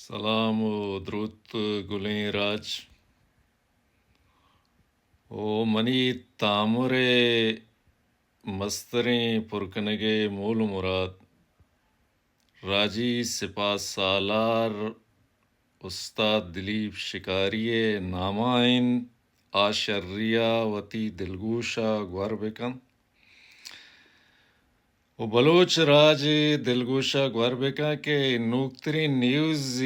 سلام و درود گلیں راج او منی تامر مستریں پرکنگے مول مراد راجی سپاس سالار استاد دلیپ شکاری نامائن آشریہ وتی دلگوشا گور بکن و بلوچ راج دلگوشا گور بکن کے نوکترین نیوز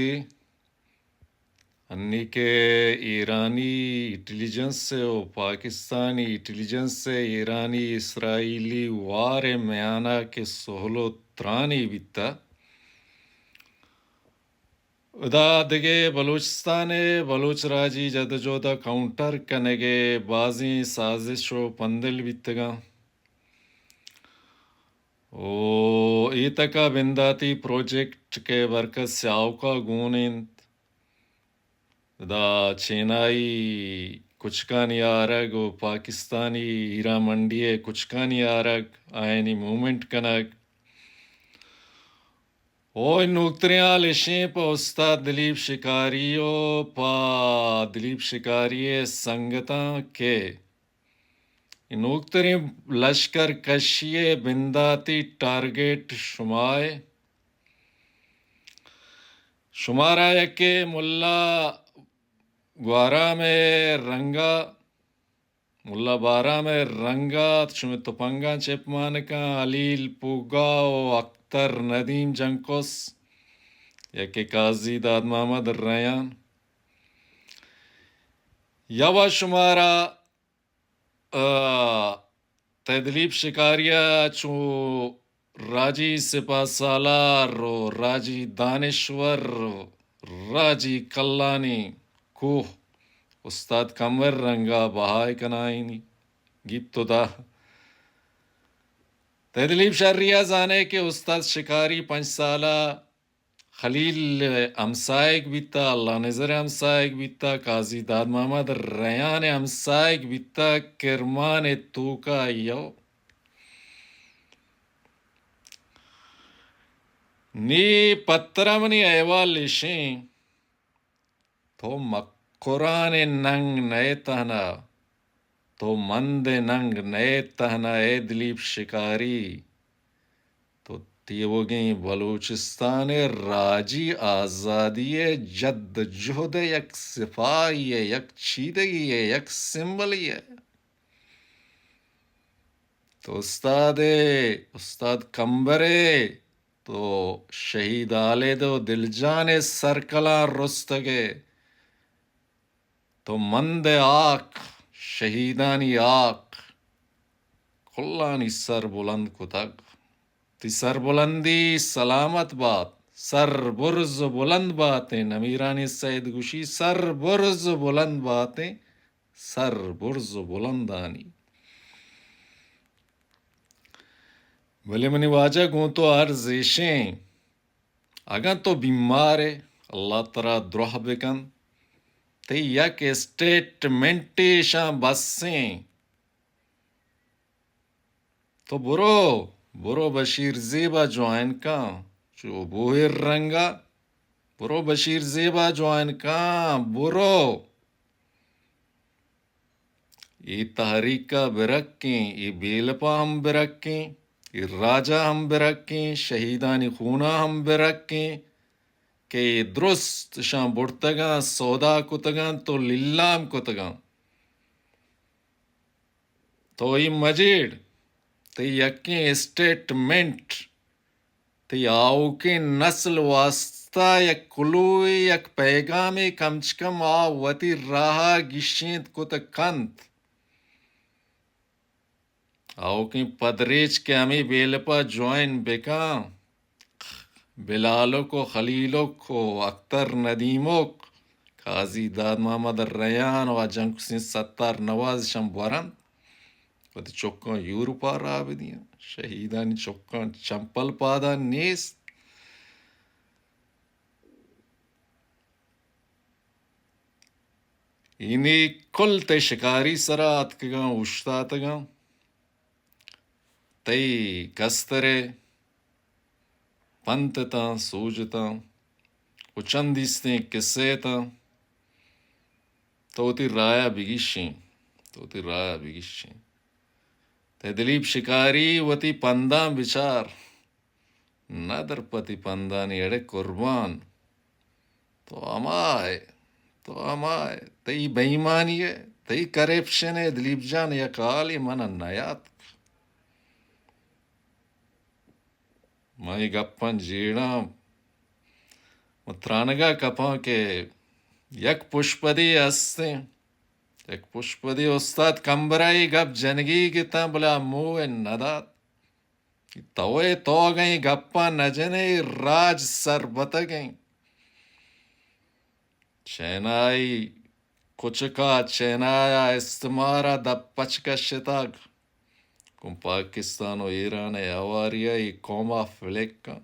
انی کے ایرانی انٹیلیجنس سے و پاکستانی انٹیلیجنس سے ایرانی اسرائیلی وار میانہ کے سہلو ترانی بیتا ادا دگے بلوچستان بلوچ راجی جدجودا کاؤنٹر کنگے بازی سازش و پندل بیتگا او ایتکا بنداتی پروجیکٹ کے برکت سے آوکا گونین دا چینائی کچکانی آرگ و پاکستانی ہیرا منڈی کچکانی آرگ آئینی مومنٹ کنگ او نوکتریاں لشیں پا استاد دلیپ شکاریو پا دلیپ شکاری سنگتاں کے نوکترین لشکر کشی بنداتی ٹارگیٹ شمارا یکے ملا گوارا میں رنگا ملا بارہ میں رنگا شمی تپنگا چپ مانکا علیل پوگا و اختر ندیم جنکوس یکے قاضی داد محمد ریان یوا شمارا دلیپ شکاریہ چو راجی سپاس سالار و راجی دانشور راجی کلانی کوہ استاد کمر رنگا بہائے کنائنی گیت دا دلیپ شریہ زانے کے استاد شکاری 5 سالہ خلیل امسائق بیتا اللہ نظر امسائق بیتا قاضی داد محمد ریان امسائق بیتا کرمان توکا یو نی پترمنی ایوال لشیں تو مکران ننگ نئے تہنا تو مند ننگ نئے تہنا اے دلیپ شکاری تو تیوگیں بلوچستان راجی آزادی جد جہد یک صفائی یک چیدگی یک سمبلی ہے تو استاد کمبرے تو شہید آلے دو دل جان سرکلاں رستگے تو مند آک شہیدانی آک کلانی سر بلند کتگ تی سر بلندی سلامت بات سر برز بلند باتیں نمیرانی سید گوشی سر برز بلند باتیں سر برز بلندانی بھلے منی واجہ گوں تو عرضیشیں اگن تو بیمار ہے اللہ ترا دروح بکن تی یک اسٹیٹمنٹیشاں بسیں تو برو بشیر زیبا جوائن کاں چو بوہر رنگا برو بشیر زیبا جوائن کاں برو ای تحریکہ برکیں ای بیلپا ہم برکیں ای راجہ ہم برکیں شہیدانی خونہ ہم برکیں کہ درست شاں بڑتگاں سودا کتگاں تو للام کتگاں تو ای مجیڑ تی یکیں اسٹیٹمنٹ تی آوکیں نسل واسطہ یک کلوئی یک پیغامی کم چکم آوتی راہا گشینت کت کنت آوکیں پدریچ کے ہمیں بیلپا جوائن بکاں بلالو کو خلیلو کو اختر ندیمو قاضی داد محمد ریان و جنگ سین 70 نواز شم ورن و دی چوکاں یورپا راہ بدیاں شہیدانی چوکاں چمپل پادا نیست اینی کل تے شکاری سرا اتکگاں اشتاتگاں تی کسترے پنتتاں سوجتاں وہ چند دیستیں قصے تا توتی رایا بگیشیں تے دلیپ شکاری وتی پنداں بچار ندر پتی پندانی اڑے قربان تو امائے تئی بےایمانی ہے تئی کرپشن ہے دلیپ جان یا کالی من نیات مائی گپن جیڑا مترانگا کپاں کے یک پشپدی ہستیں یک پشپدی استاد کمبرائی گپ جنگی گتا بلا موہ ندات توئے تو گئیں گپاں نجنے راج سر بت گئیں چینائی کچکا چینایا استمارا دا پچکا شتاگ کم پاکستان و ایران اواریائی قوما فلیکا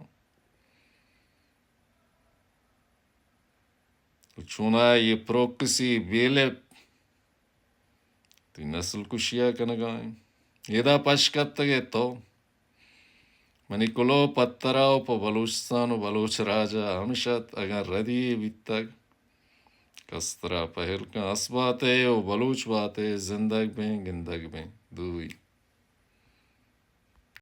چونا یہ پروکسی بیلے تی نسل کشیا کنگائیں یہ دا پچکت تگے تو منی کلو پتراؤ پا بلوچستان و بلوچ راجا ہمشت اگر ردی بیتگ کسترا پہل کا اس باتے و بلوچ باتے زندگ بیں گندگ بیں دوئی